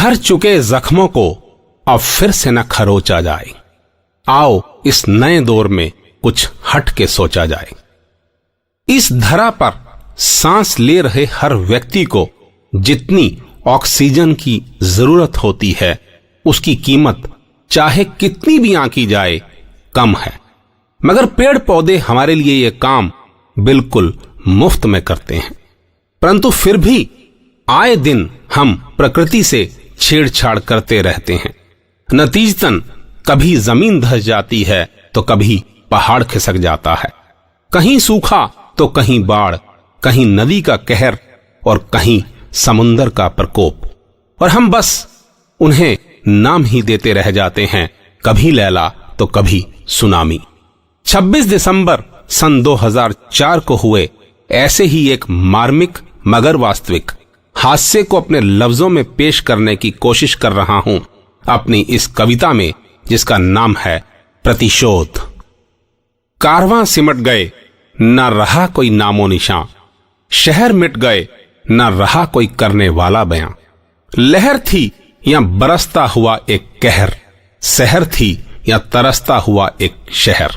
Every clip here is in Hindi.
भर चुके जख्मों को अब फिर से न खरोचा जाए। आओ इस नए दौर में कुछ हट के सोचा जाए। इस धरा पर सांस ले रहे हर व्यक्ति को जितनी ऑक्सीजन की जरूरत होती है, उसकी कीमत चाहे कितनी भी आंकी जाए कम है। मगर पेड़ पौधे हमारे लिए ये काम बिल्कुल मुफ्त में करते हैं, परंतु फिर भी आए दिन हम प्रकृति से छेड़छाड़ करते रहते हैं। नतीजतन कभी जमीन धंस जाती है तो कभी पहाड़ खिसक जाता है, कहीं सूखा तो कहीं बाढ़, कहीं नदी का कहर और कहीं समुंदर का प्रकोप, और हम बस उन्हें नाम ही देते रह जाते हैं, कभी लैला तो कभी सुनामी। 26 दिसंबर सन 2004 को हुए ऐसे ही एक मार्मिक मगर वास्तविक हादसे को अपने लफ्जों में पेश करने की कोशिश कर रहा हूं अपनी इस कविता में, जिसका नाम है प्रतिशोध। कारवां सिमट गए, न रहा कोई नामो निशान, शहर मिट गए, न रहा कोई करने वाला बयां। लहर थी या बरसता हुआ एक कहर, शहर थी या तरसता हुआ एक शहर।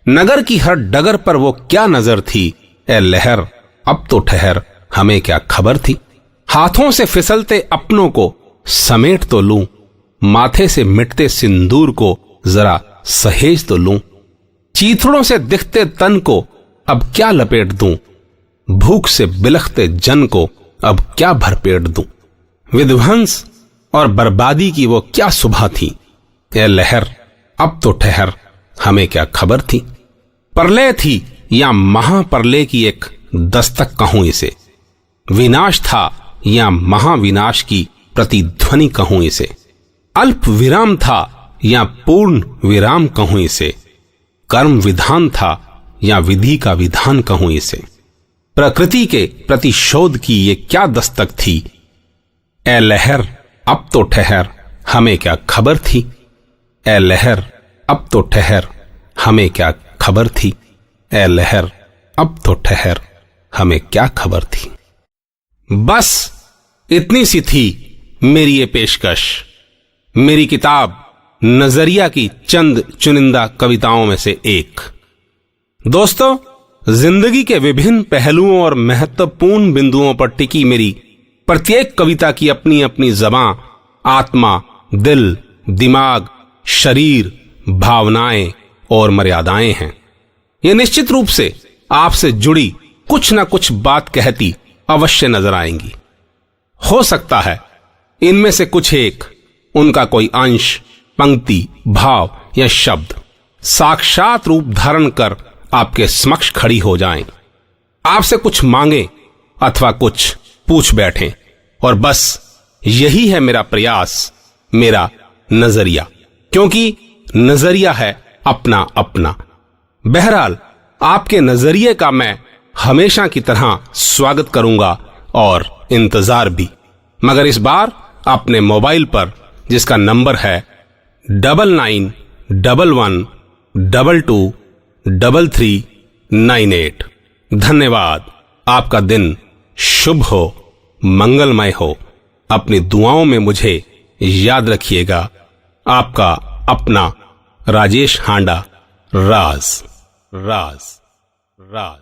नगर की हर डगर पर वो क्या नजर थी, ए लहर अब तो ठहर, हमें क्या खबर थी। हाथों से फिसलते अपनों को समेट तो लूं, माथे से मिटते सिंदूर को जरा सहेज तो लूं। चीथड़ों से दिखते तन को अब क्या लपेट दूं, भूख से बिलखते जन को अब क्या भरपेट दूं। विध्वंस और बर्बादी की वो क्या सुबह थी, ए लहर अब तो ठहर, हमें क्या खबर थी। प्रलय थी या महाप्रलय की एक दस्तक कहूं इसे, विनाश था या महाविनाश की प्रतिध्वनि कहूं इसे, अल्प विराम था या पूर्ण विराम कहूं इसे, कर्म विधान था या विधि का विधान कहूं इसे। प्रकृति के प्रतिशोध की ये क्या दस्तक थी, ए लहर अब तो ठहर, हमें क्या खबर थी। ए लहर अब तो ठहर, हमें क्या खबर थी। ए लहर अब तो ठहर, हमें क्या खबर थी। बस इतनी सी थी मेरी ये पेशकश, मेरी किताब नजरिया की चंद चुनिंदा कविताओं में से एक। दोस्तों, जिंदगी के विभिन्न पहलुओं और महत्वपूर्ण बिंदुओं पर टिकी मेरी प्रत्येक कविता की अपनी अपनी ज़बां, आत्मा, दिल, दिमाग, शरीर, भावनाएं और मर्यादाएं हैं। ये निश्चित रूप से आपसे जुड़ी कुछ ना कुछ बात कहती अवश्य नजर आएंगी। हो सकता है इनमें से कुछ एक, उनका कोई अंश, पंक्ति, भाव या शब्द साक्षात रूप धारण कर आपके समक्ष खड़ी हो जाएं, आपसे कुछ मांगे अथवा कुछ पूछ बैठें, और बस यही है मेरा प्रयास, मेरा नजरिया, क्योंकि नजरिया है अपना अपना। बहरहाल आपके नजरिए का मैं हमेशा की तरह स्वागत करूंगा और इंतजार भी, मगर इस बार अपने मोबाइल पर, जिसका नंबर है 9911222398। धन्यवाद। आपका दिन शुभ हो, मंगलमय हो। अपनी दुआओं में मुझे याद रखिएगा। आपका अपना राजेश हांडा। राज राज राज।